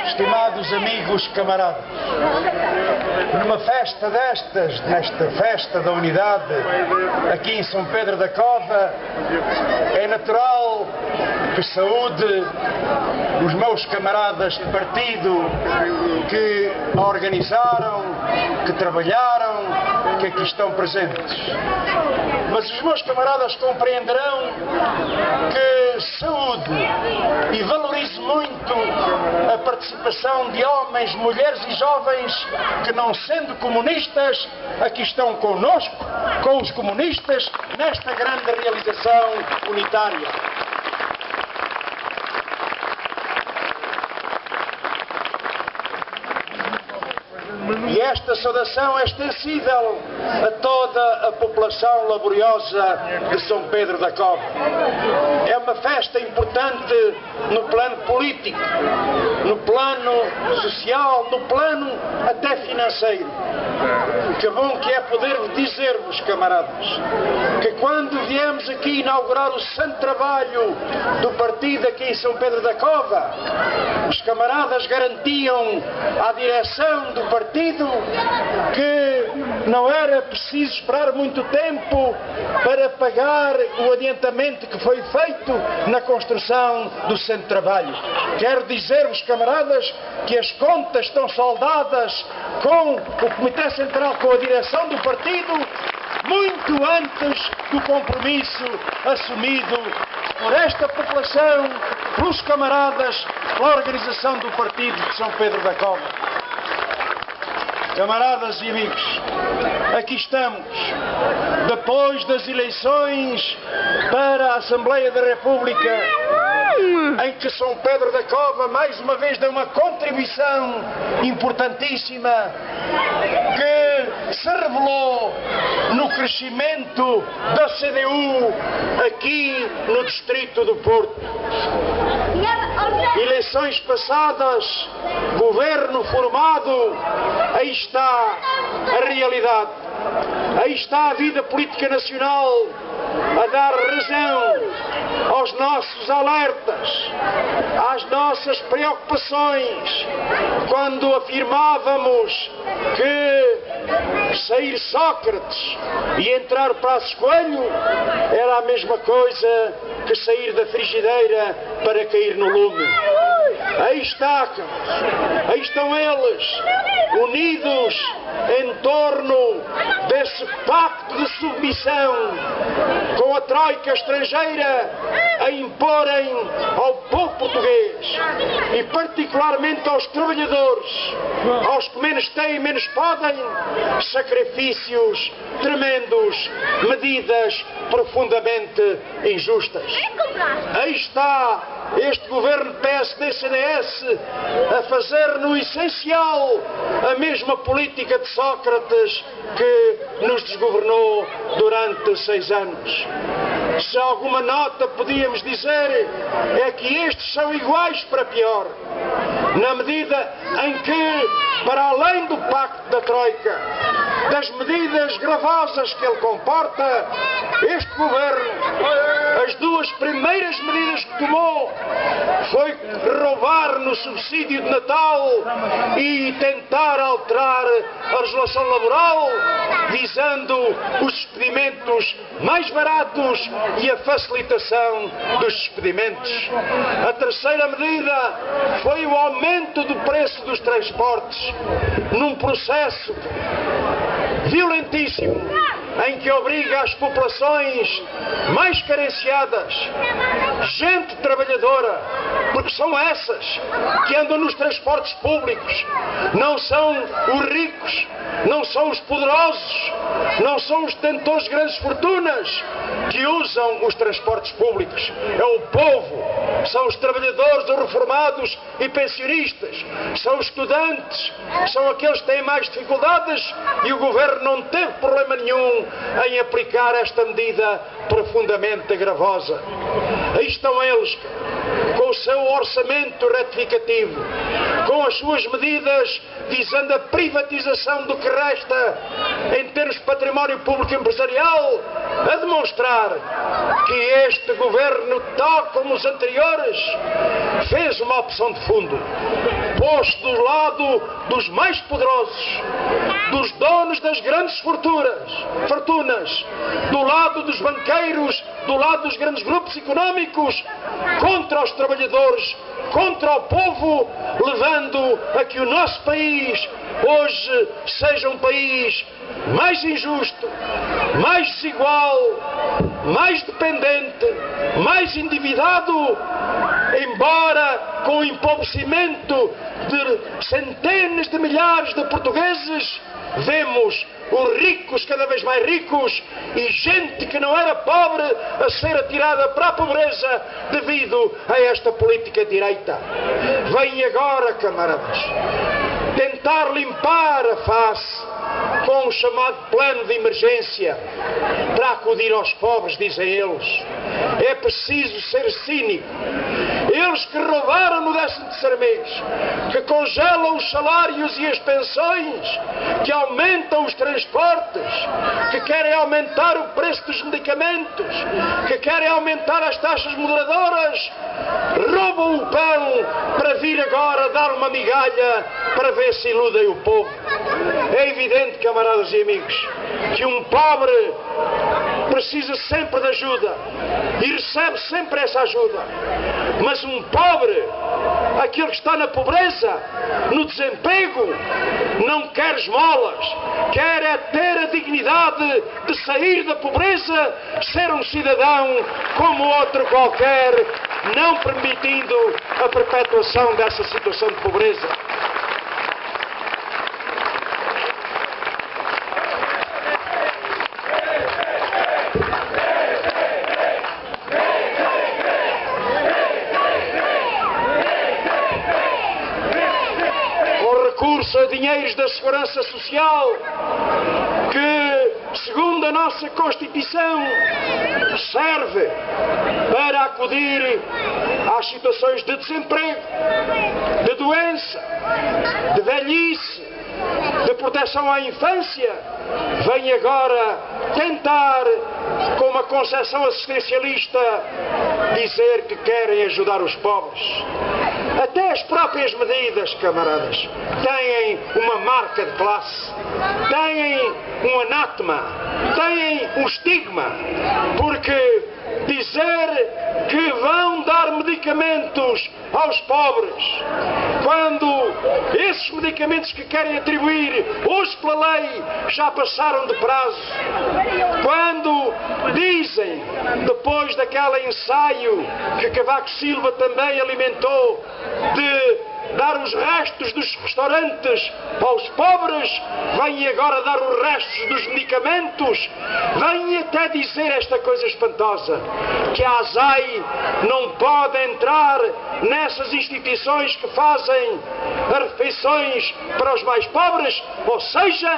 Estimados amigos, camaradas, numa festa destas, nesta festa da unidade, aqui em São Pedro da Cova, é natural que saúde os meus camaradas de partido que a organizaram, que trabalharam, que aqui estão presentes. Mas os meus camaradas compreenderão que saúde e valorizo muito a participação de homens, mulheres e jovens que, não sendo comunistas, aqui estão connosco, com os comunistas, nesta grande realização unitária. E esta saudação é extensível a toda a população laboriosa de São Pedro da Cova. É uma festa importante no plano político, no plano social, no plano até financeiro. Que bom que é poder dizer-vos, camaradas, que quando viemos aqui inaugurar o santo trabalho do partido aqui em São Pedro da Cova, os camaradas garantiam à direção do partido que não era preciso esperar muito tempo para pagar o adiantamento que foi feito na construção do centro de trabalho. Quero dizer-vos, camaradas, que as contas estão saldadas com o Comitê Central, com a direção do partido, muito antes do compromisso assumido por esta população, pelos camaradas, pela organização do partido de São Pedro da Cova. Camaradas e amigos, aqui estamos, depois das eleições para a Assembleia da República, em que São Pedro da Cova mais uma vez deu uma contribuição importantíssima que se revelou no crescimento da CDU aqui no Distrito do Porto. Eleições passadas, governo formado, aí está a realidade. Aí está a vida política nacional a dar razão aos nossos alertas, às nossas preocupações, quando afirmávamos que sair Sócrates e entrar Passos Coelho era a mesma coisa que sair da frigideira para cair no lume. Aí está, aí estão eles, unidos em torno desse pacto de submissão com a troika estrangeira a imporem ao povo português e particularmente aos trabalhadores, aos que menos têm e menos podem, sacrifícios tremendos, medidas profundamente injustas. Aí está este governo PSD-CDS a fazer no essencial a mesma política de Sócrates que nos desgovernou durante 6 anos. Se alguma nota podíamos dizer é que estes são iguais para pior, na medida em que, para além do pacto da Troika, das medidas gravosas que ele comporta, este governo, as 2 primeiras medidas que tomou foi roubar no subsídio de Natal e tentar alterar a legislação laboral, visando os despedimentos mais baratos e a facilitação dos despedimentos. A terceira medida foi o aumento do preço dos transportes, num processo violentíssimo, em que obriga as populações mais carenciadas, gente trabalhadora, porque são essas que andam nos transportes públicos, não são os ricos, não são os poderosos, não são os detentores de grandes fortunas que usam os transportes públicos, é o povo, são os trabalhadores, os reformados e pensionistas, são os estudantes, são aqueles que têm mais dificuldades, e o governo não teve problema nenhum em aplicar esta medida profundamente gravosa. Aí estão eles, com o seu orçamento retificativo, com as suas medidas visando a privatização do que resta em termos de património público empresarial, a demonstrar que este governo, tal como os anteriores, fez uma opção de fundo, posto do lado dos mais poderosos, dos donos das grandes fortunas, do lado dos banqueiros, do lado dos grandes grupos económicos, contra os trabalhadores, contra o povo, levando a que o nosso país hoje seja um país mais injusto, mais desigual, mais dependente, mais endividado, embora com o empobrecimento de centenas de milhares de portugueses, vemos os ricos cada vez mais ricos e gente que não era pobre a ser atirada para a pobreza devido a esta política de direita. Vem agora, camaradas, tentar limpar a face com o chamado plano de emergência para acudir aos pobres, dizem eles. É preciso ser cínico. Eles que roubaram no 13º mês, que congelam os salários e as pensões, que aumentam os transportes, que querem aumentar o preço dos medicamentos, que querem aumentar as taxas moderadoras, roubam o pão para vir agora dar uma migalha para ver se iludem o povo. É evidente, camaradas e amigos, que um pobre precisa sempre de ajuda e recebe sempre essa ajuda. Mas um pobre, aquele que está na pobreza, no desemprego, não quer esmolas, quer é ter a dignidade de sair da pobreza, ser um cidadão como outro qualquer, não permitindo a perpetuação dessa situação de pobreza. A dinheiros da Segurança Social, que, segundo a nossa Constituição, serve para acudir às situações de desemprego, de doença, de velhice, de proteção à infância, vem agora tentar, com uma concepção assistencialista, dizer que querem ajudar os pobres. Até as próprias medidas, camaradas, têm uma marca de classe, têm um anátema, têm um estigma, porque dizer que vão dar medicamentos aos pobres, quando esses medicamentos que querem atribuir hoje pela lei já passaram de prazo, quando dizem, depois daquele ensaio que Cavaco Silva também alimentou, de dar os restos dos restaurantes aos pobres, vêm agora dar os restos dos medicamentos, vêm até dizer esta coisa espantosa, que a ASAI não pode entrar nessas instituições que fazem as refeições para os mais pobres, ou seja,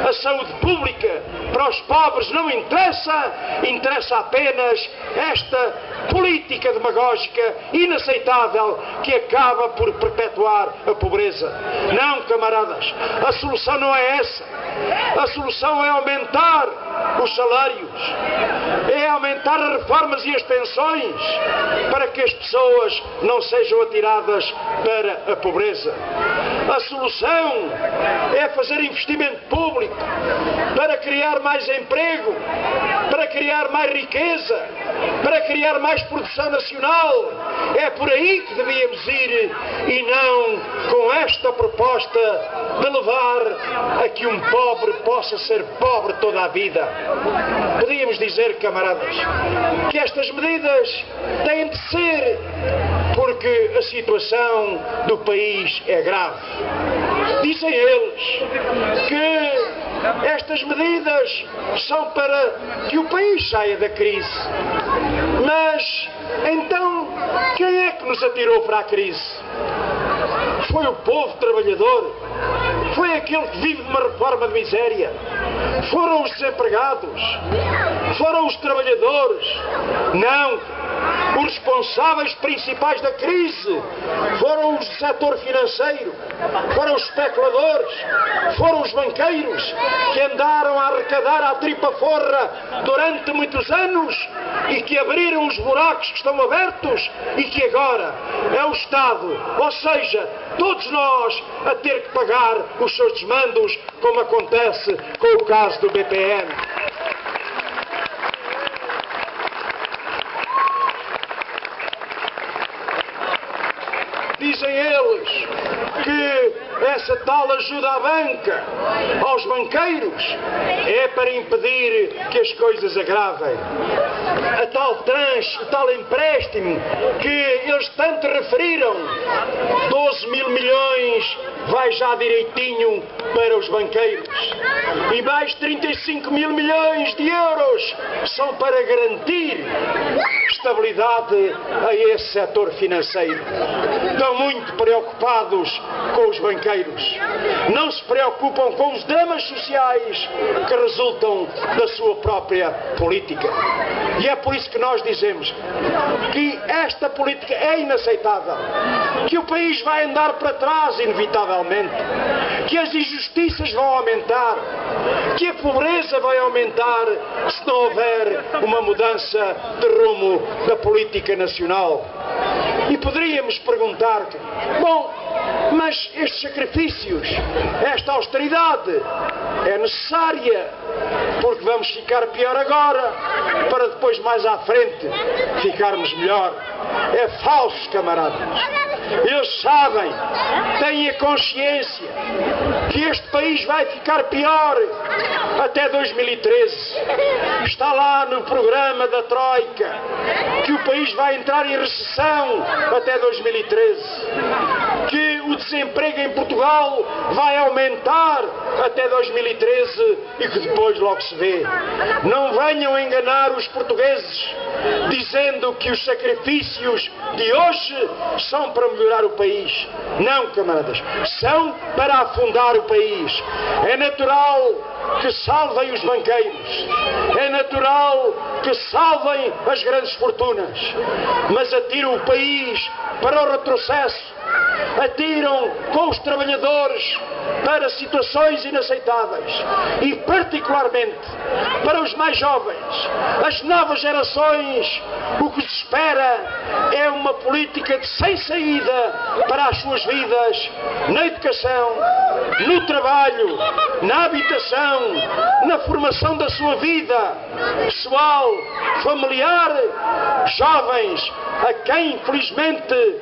a saúde pública para os pobres não interessa, interessa apenas esta política demagógica inaceitável que acaba por perpetuar a pobreza. Não, camaradas, a solução não é essa. A solução é aumentar os salários, é aumentar as reformas e as pensões para que as pessoas não sejam atiradas para a pobreza. A solução é fazer investimento público para criar mais emprego, para criar mais riqueza, para criar mais produção nacional. É por aí que devíamos ir e não com esta proposta de levar a que um pobre possa ser pobre toda a vida. Podíamos dizer, camaradas, que estas medidas têm de ser porque a situação do país é grave. Dizem eles que estas medidas são para que o país saia da crise. Mas, então, quem é que nos atirou para a crise? Foi o povo trabalhador? Foi aquele que vive de uma reforma de miséria? Foram os desempregados? Foram os trabalhadores? Não! Os responsáveis principais da crise foram os setor financeiro, para os especuladores, foram os banqueiros que andaram a arrecadar à tripa forra durante muitos anos e que abriram os buracos que estão abertos e que agora é o Estado, ou seja, todos nós, a ter que pagar os seus desmandos, como acontece com o caso do BPN. Dizem eles que essa tal ajuda à banca, aos banqueiros, é para impedir que as coisas agravem. A tal tranche, o tal empréstimo que eles tanto referiram, 12 mil milhões, vai já direitinho para os banqueiros. E mais 35 mil milhões de euros são para garantir estabilidade a esse setor financeiro. Estão muito preocupados com os banqueiros. Não se preocupam com os dramas sociais que resultam da sua própria política. E é por isso que nós dizemos que esta política é inaceitável, que o país vai andar para trás inevitavelmente, que as injustiças vão aumentar, que a pobreza vai aumentar se não houver uma mudança de rumo da política nacional. E poderíamos perguntar, bom, mas estes sacrifícios, esta austeridade é necessária porque vamos ficar pior agora para depois mais à frente ficarmos melhor. É falso, camaradas. Eles sabem, têm a consciência que este país vai ficar pior até 2013. Está lá no programa da Troika que o país vai entrar em recessão até 2013. Que o desemprego em Portugal vai aumentar até 2013 e que depois logo se vê. Não venham enganar os portugueses dizendo que os sacrifícios de hoje são para melhorar o país. Não, camaradas, são para afundar o país. É natural que salvem os banqueiros, é natural que salvem as grandes fortunas, mas atiram o país para o retrocesso, atiram com os trabalhadores para situações inaceitáveis e particularmente para os mais jovens, as novas gerações. O que se espera é uma política de sem saída para as suas vidas, na educação, no trabalho, na habitação, na formação da sua vida pessoal, familiar. Jovens a quem infelizmente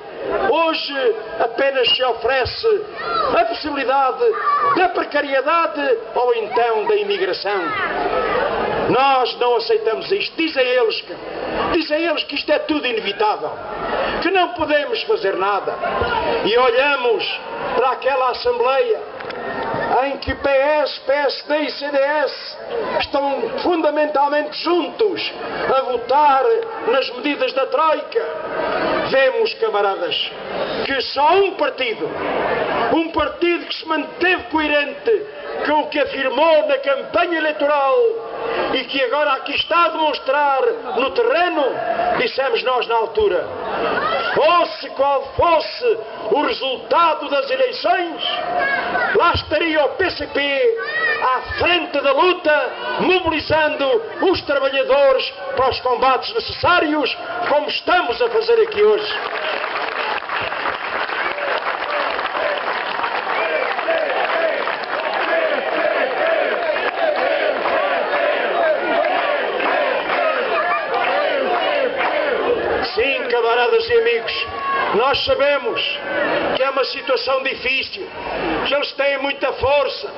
hoje apenas se oferece a possibilidade da precariedade ou então da imigração. Nós não aceitamos isto. Dizem eles que isto é tudo inevitável, que não podemos fazer nada. E olhamos para aquela Assembleia em que PS, PSD e CDS estão fundamentalmente juntos a votar nas medidas da Troika. Vemos, camaradas, que só um partido que se manteve coerente com o que afirmou na campanha eleitoral e que agora aqui está a demonstrar no terreno, dissemos nós na altura, fosse qual fosse o resultado das eleições, lá estaria o PCP à frente da luta, mobilizando os trabalhadores para os combates necessários, como estamos a fazer aqui hoje. Sim, camaradas e amigos, nós sabemos que é uma situação difícil, que eles têm muita força,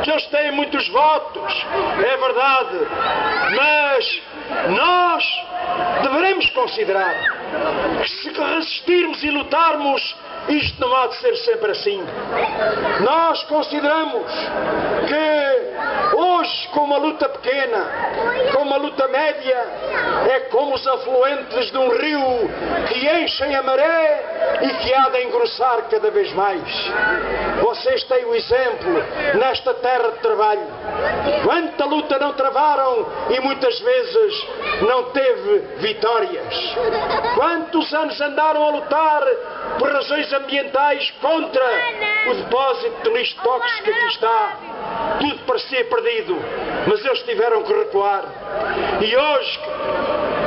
que eles têm muitos votos, é verdade, mas nós devemos considerar que se resistirmos e lutarmos, isto não há de ser sempre assim. Nós consideramos que hoje hoje, com uma luta pequena, com uma luta média, é como os afluentes de um rio que enchem a maré e que há de engrossar cada vez mais. Vocês têm o exemplo nesta terra de trabalho. Quanta luta não travaram e muitas vezes não teve vitórias. Quantos anos andaram a lutar por razões ambientais contra o depósito de lixo tóxico que aqui está. Tudo parecia perdido, mas eles tiveram que recuar. E hoje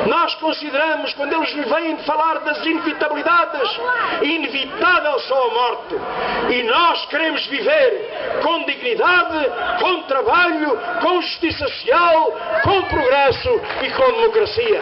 nós consideramos, quando eles vêm falar das inevitabilidades, inevitável só a morte. E nós queremos viver com dignidade, com trabalho, com justiça social, com progresso e com democracia.